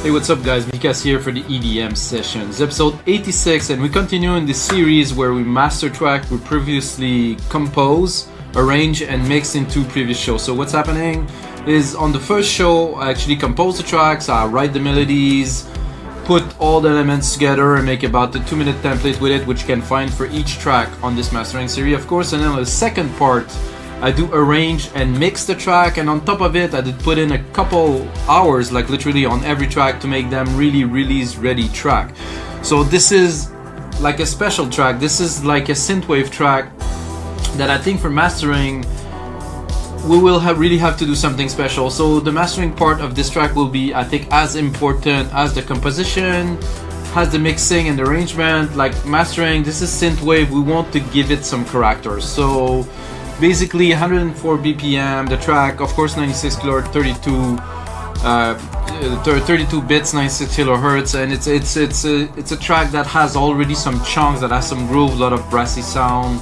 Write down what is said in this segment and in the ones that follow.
Hey, what's up guys, Mikas here for the EDM sessions, episode 86, and we continue in this series where we master track we previously compose, arrange and mix in two previous shows. So what's happening is on the first show I actually compose the tracks, I write the melodies, put all the elements together and make about the 2-minute template with it, which you can find for each track on this mastering series of course. And then on the second part I do arrange and mix the track, and on top of it I did put in a couple hours, like literally on every track, to make them really release ready track. So this is like a special track, this is like a synthwave track that I think for mastering we will really have to do something special. So the mastering part of this track will be, I think, as important as the composition, as the mixing and the arrangement. Like mastering, this is synthwave, we want to give it some character. So basically 104 BPM, the track, of course 96 kilohertz, 32 bits, 96 kilohertz, and it's a track that has already some chunks, that has some groove, a lot of brassy sound,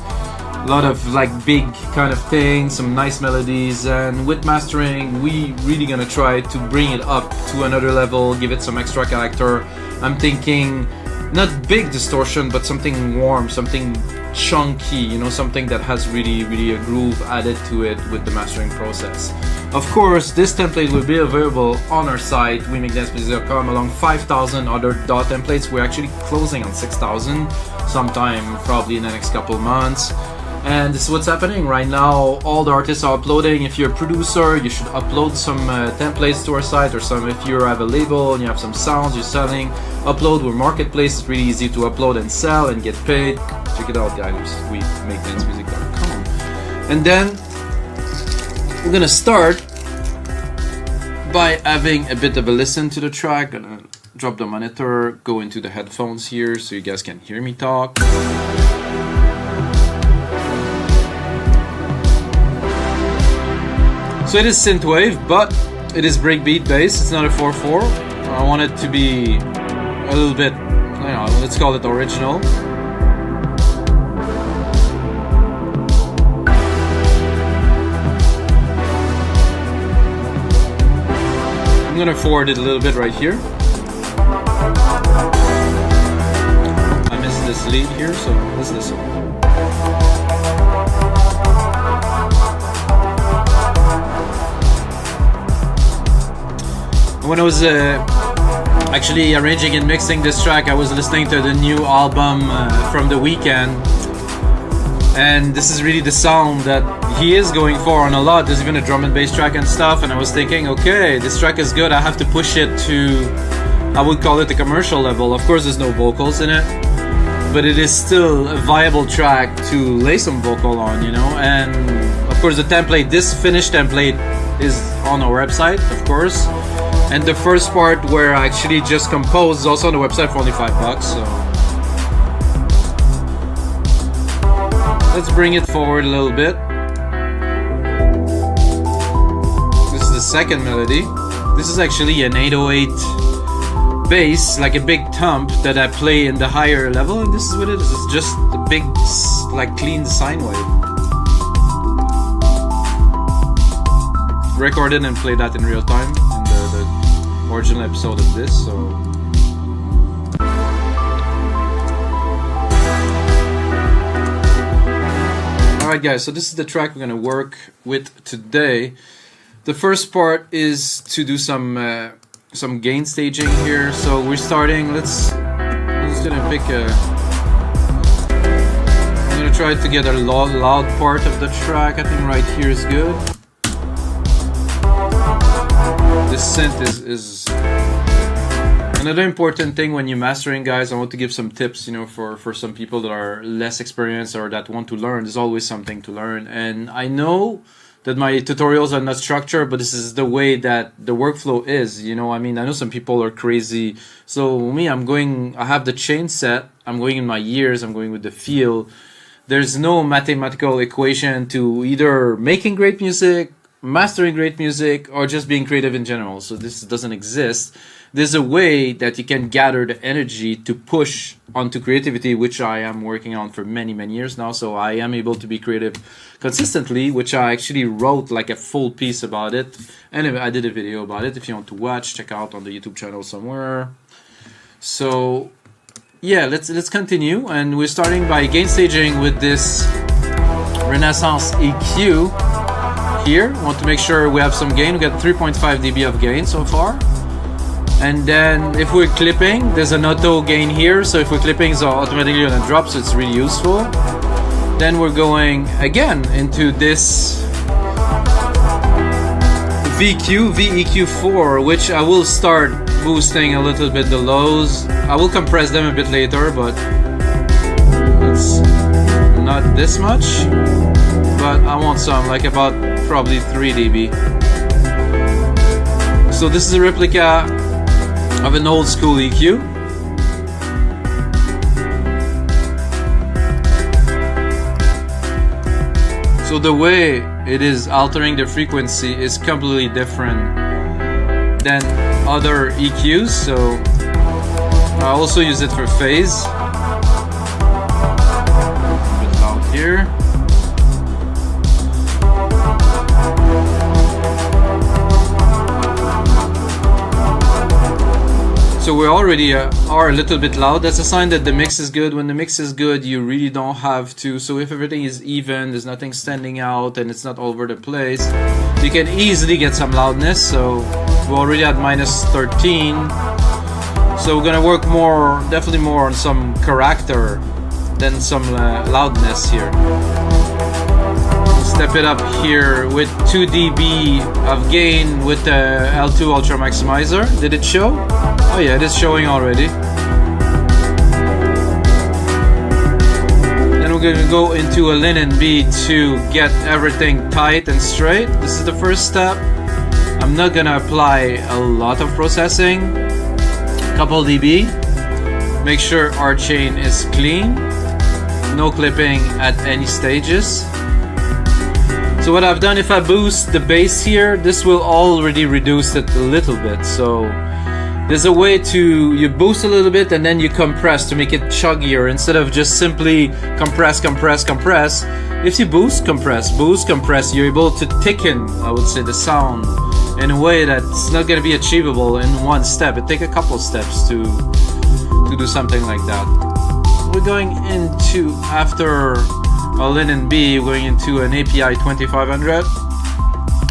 a lot of like big kind of things, some nice melodies. And with mastering we really gonna try to bring it up to another level, give it some extra character. I'm thinking not big distortion, but something warm, something chunky, you know, something that has really a groove added to it with the mastering process. Of course, this template will be available on our site, wemixdancemusic.com, along 5,000 other DAW templates. We're actually closing on 6,000 sometime probably in the next couple of months. And this is what's happening right now. All the artists are uploading. If you're a producer, you should upload some templates to our site, or some, if you have a label and you have some sounds you're selling, upload. We're marketplace, it's really easy to upload and sell and get paid. Check it out guys, we makedancemusic.com. And then we're gonna start by having a bit of a listen to the track. Gonna drop the monitor, go into the headphones here so you guys can hear me talk. So it is synthwave, but it is breakbeat based. It's not a 4/4. I want it to be a little bit, you know, let's call it original. I'm gonna forward it a little bit right here. I missed this lead here, so let's listen. When I was actually arranging and mixing this track, I was listening to the new album from The Weeknd, and this is really the sound that he is going for on a lot. There's even a drum and bass track and stuff, and I was thinking, okay, this track is good, I have to push it to, I would call it the commercial level. Of course there's no vocals in it, but it is still a viable track to lay some vocal on, you know. And of course the template, this finished template, is on our website, of course. And the first part where I actually just composed is also on the website for only $5. So let's bring it forward a little bit. This is the second melody. This is actually an 808 bass, like a big thump that I play in the higher level, and this is what it is. It's just a big, like, clean sine wave. Recorded and played that in real time in the original episode of this. So alright guys, so this is the track we're gonna work with today. The first part is to do some gain staging here. So we're starting, I'm just gonna pick I'm gonna try to get a loud part of the track. I think right here is good. This synth is another important thing when you're mastering, guys. I want to give some tips, you know, for some people that are less experienced or that want to learn. There's always something to learn, and I know that my tutorials are not structured, but this is the way that the workflow is, you know. I mean, I know some people are crazy. So me, I have the chain set, I'm going in my ears, I'm going with the feel. There's no mathematical equation to either making great music, mastering great music, or just being creative in general. So this doesn't exist. there's a way that you can gather the energy to push onto creativity, which I am working on for many years now. So I am able to be creative consistently, which I actually wrote like a full piece about it, and I did a video about it. If you want to watch, check out on the YouTube channel somewhere. So yeah, let's continue, and we're starting by gain staging with this Renaissance EQ here. Want to make sure we have some gain. We got 3.5 dB of gain so far. And then if we're clipping, there's an auto gain here, so if we're clipping, it's automatically gonna drop, so it's really useful. Then we're going again into this VEQ4, which I will start boosting a little bit the lows. I will compress them a bit later, but it's not this much. But I want some, like about probably 3 dB. So this is a replica of an old school EQ. So the way it is altering the frequency is completely different than other EQs. So I also use it for phase. A bit loud here. So we already are a little bit loud. That's a sign that the mix is good. When the mix is good, you really don't have to. So if everything is even, there's nothing standing out, and it's not all over the place, you can easily get some loudness. So we're already at -13. So we're gonna work more, definitely more on some character than some loudness here. Step it up here with 2 dB of gain with the L2 Ultramaximizer. Did it show? Oh yeah, it is showing already. Then we're going to go into a LIN MB to get everything tight and straight. This is the first step. I'm not gonna apply a lot of processing. Couple dB. Make sure our chain is clean. No clipping at any stages. So what I've done, if I boost the bass here, this will already reduce it a little bit. So there's a way to, you boost a little bit and then you compress to make it chuggier instead of just simply compress. If you boost, compress, you're able to thicken, I would say, the sound in a way that's not going to be achievable in one step. It takes a couple steps to do something like that. We're going into, after a LIN MB, we're going into an API 2500.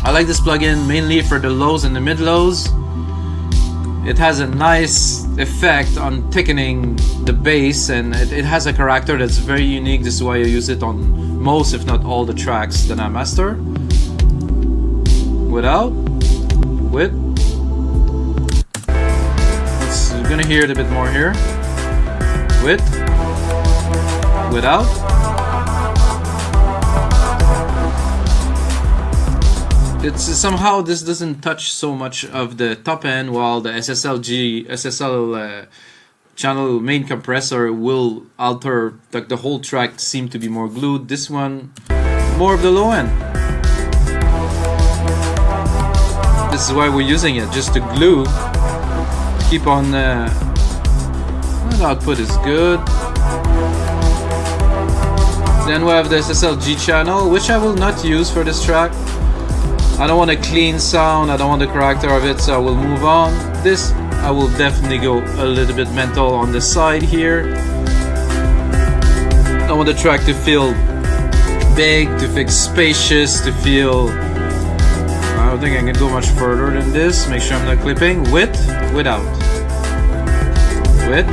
I like this plugin mainly for the lows and the mid lows. It has a nice effect on thickening the bass, and it has a character that's very unique. This is why I use it on most, if not all, the tracks that I master. Without, with. You're gonna hear it a bit more here. With, without. It's somehow this doesn't touch so much of the top end, while the SSL channel main compressor will alter, like the whole track seem to be more glued. This one, more of the low end. This is why we're using it, just to glue. Keep on. The output is good. Then we have the SSLG channel, which I will not use for this track. I don't want a clean sound, I don't want the character of it, so I will move on. This, I will definitely go a little bit mental on the side here. I want the track to feel big, to feel spacious, to feel... I don't think I can go much further than this. Make sure I'm not clipping. With, without. With.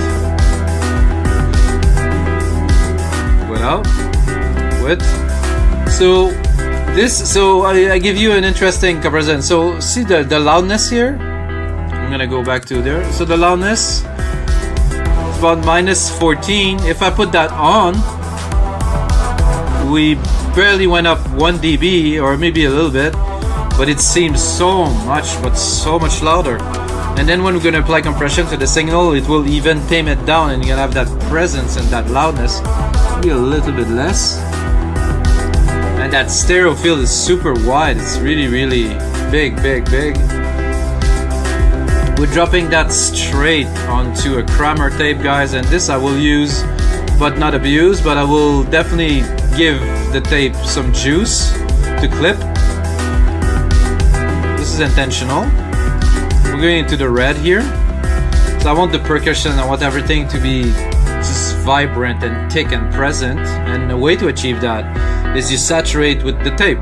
Without. With. So... So I give you an interesting comparison. So see the loudness here. I'm gonna go back to there. So the loudness is about -14. If I put that on, we barely went up 1 dB or maybe a little bit, but it seems so much louder. And then when we're gonna apply compression to the signal, it will even tame it down, and you're gonna have that presence and that loudness. Maybe a little bit less. And that stereo field is super wide. It's really big. We're dropping that straight onto a Kramer tape, guys, and this I will use but not abuse, but I will definitely give the tape some juice to clip. This is intentional. We're going into the red here, so I want the percussion, I want everything to be just vibrant and thick and present, and the way to achieve that is you saturate with the tape.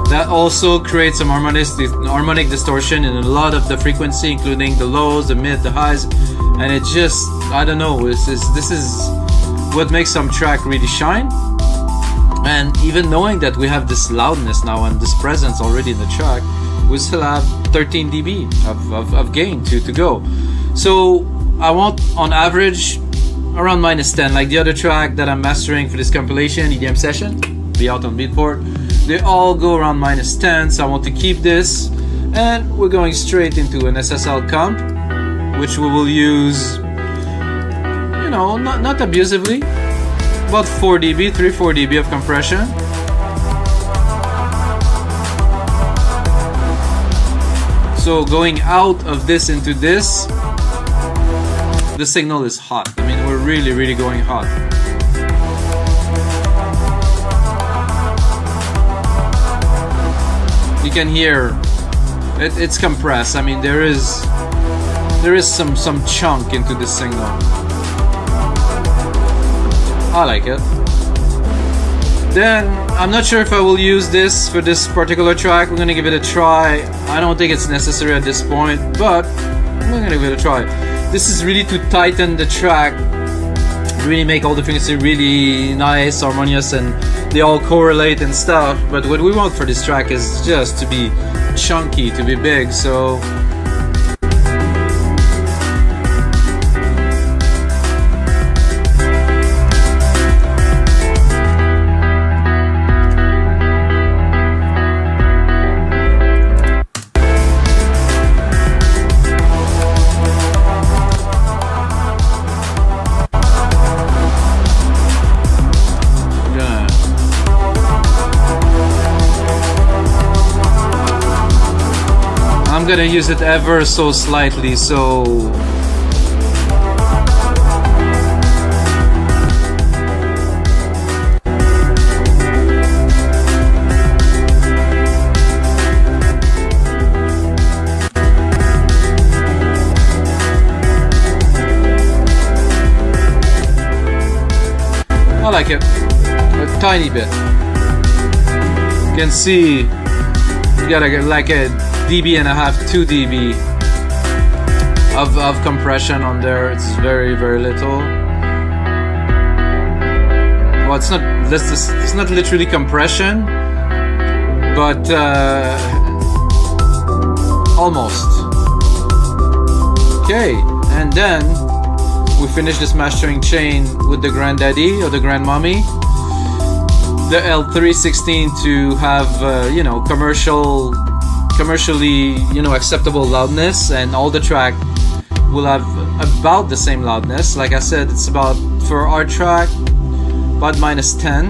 That also creates some harmonic distortion in a lot of the frequency, including the lows, the mid, the highs, and it just, I don't know, this is what makes some track really shine. And even knowing that we have this loudness now and this presence already in the track, we still have 13 dB of gain to go. So I want on average around -10, like the other track that I'm mastering for this compilation, EDM session, be out on Beatport. They all go around -10, so I want to keep this, and we're going straight into an SSL comp, which we will use, you know, not abusively, about 4 dB, 3-4 dB of compression. So going out of this into this, the signal is hot. I mean, we're really going hot. You can hear it's compressed. I mean, there is some chunk into this signal. I like it. Then I'm not sure if I will use this for this particular track. We're gonna give it a try. I don't think it's necessary at this point, but I'm gonna give it a try. This is really to tighten the track, really make all the frequency really nice, harmonious, and they all correlate and stuff. But what we want for this track is just to be chunky, to be big. So I'm gonna use it ever so slightly, so I like it a tiny bit. You can see you got like a dB and a half, 2 dB of compression on there. It's very little. Well, it's not literally compression, but almost. Okay, and then we finish this mastering chain with the granddaddy or the grandmommy, the L316, to have you know, commercially, you know, acceptable loudness, and all the track will have about the same loudness. Like I said, it's about, for our track, about -10.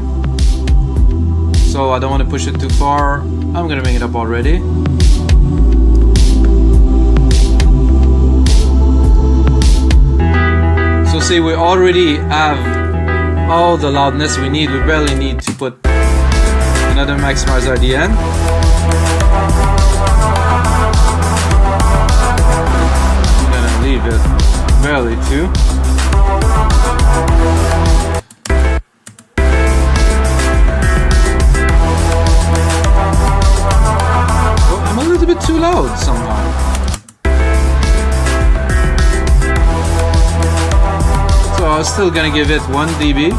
So I don't want to push it too far. I'm gonna bring it up already. So see, we already have all the loudness we need. We barely need to put another maximizer at the end. Leave it barely too. Well, I'm a little bit too loud somehow. So I was still gonna give it 1 dB,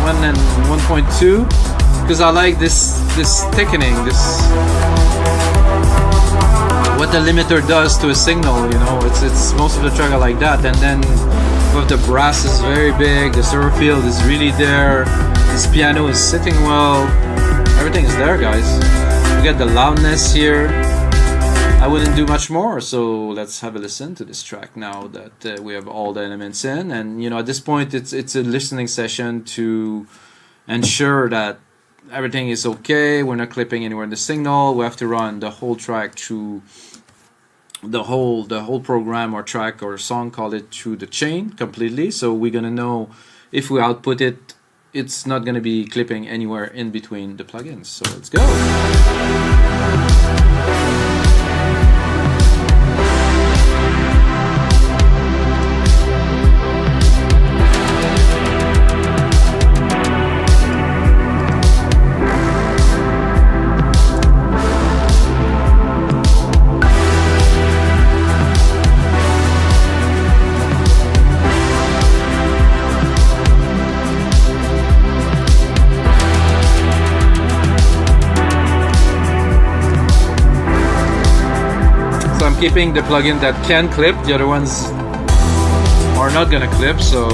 1 and 1.2, because I like this thickening, what the limiter does to a signal, you know. It's most of the track are like that, and then with the brass is very big, the server field is really there, this piano is sitting well, everything is there, guys. We get the loudness here. I wouldn't do much more, so let's have a listen to this track now that we have all the elements in. And you know, at this point it's a listening session to ensure that everything is okay. We're not clipping anywhere in the signal. We have to run the whole track through the whole program or track or song, call it, through the chain completely. So we're gonna know if we output it, it's not gonna be clipping anywhere in between the plugins. So let's go. Keeping the plugin that can clip, the other ones are not gonna clip, so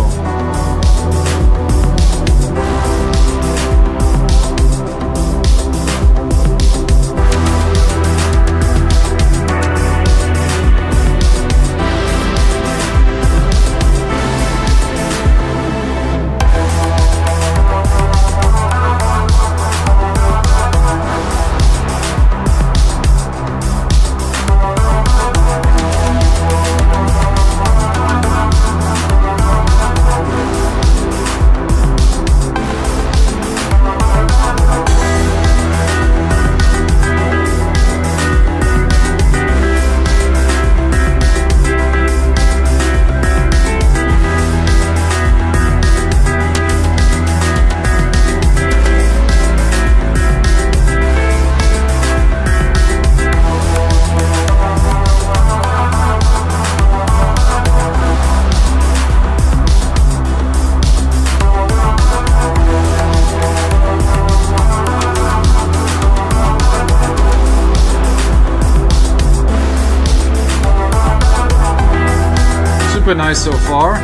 super nice so far.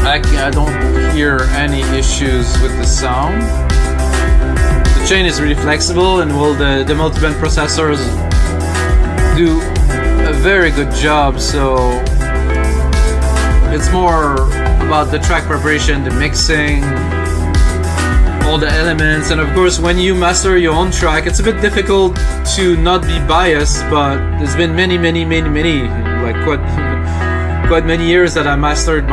I don't hear any issues with the sound. The chain is really flexible, and the multiband processors do a very good job. So it's more about the track preparation, the mixing, all the elements, and of course when you master your own track, it's a bit difficult to not be biased, but there's been many, like quite many years that I mastered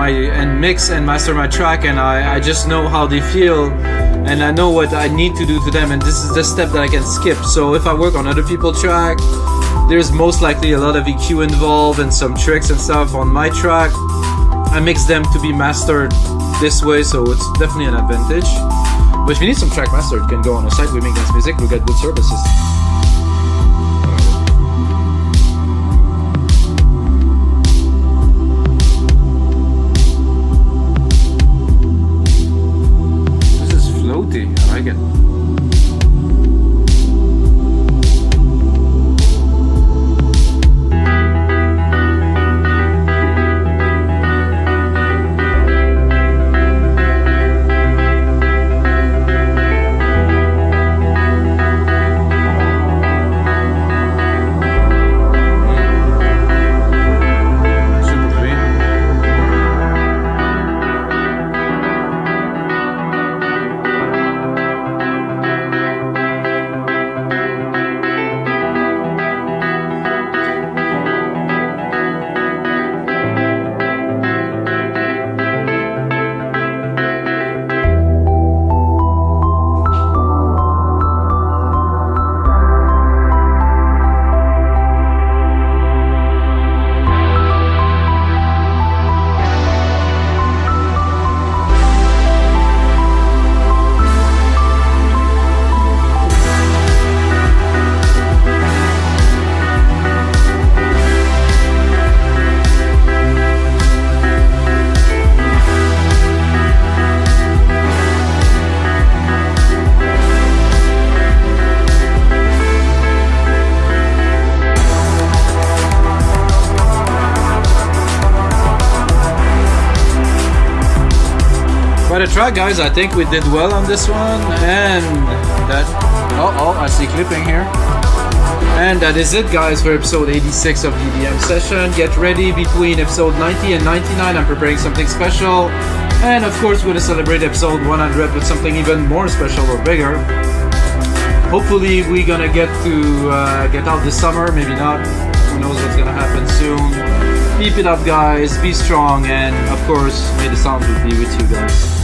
mix and master my track, and I just know how they feel, and I know what I need to do to them, and this is the step that I can skip. So if I work on other people's track, there's most likely a lot of EQ involved and some tricks and stuff. On my track, I mix them to be mastered this way, so it's definitely an advantage. But if you need some track master, you can go on our site. We make dance music. We got good services. This is floaty. I like it. Quite a track, guys. I think we did well on this one, and that I see clipping here. And that is it, guys, for episode 86 of the EDM session. Get ready, between episode 90 and 99 I'm preparing something special. And of course, we're gonna celebrate episode 100 with something even more special or bigger. Hopefully, we're gonna get out this summer. Maybe not. Who knows what's gonna happen soon. Keep it up, guys. Be strong, and of course, may the sound be with you guys.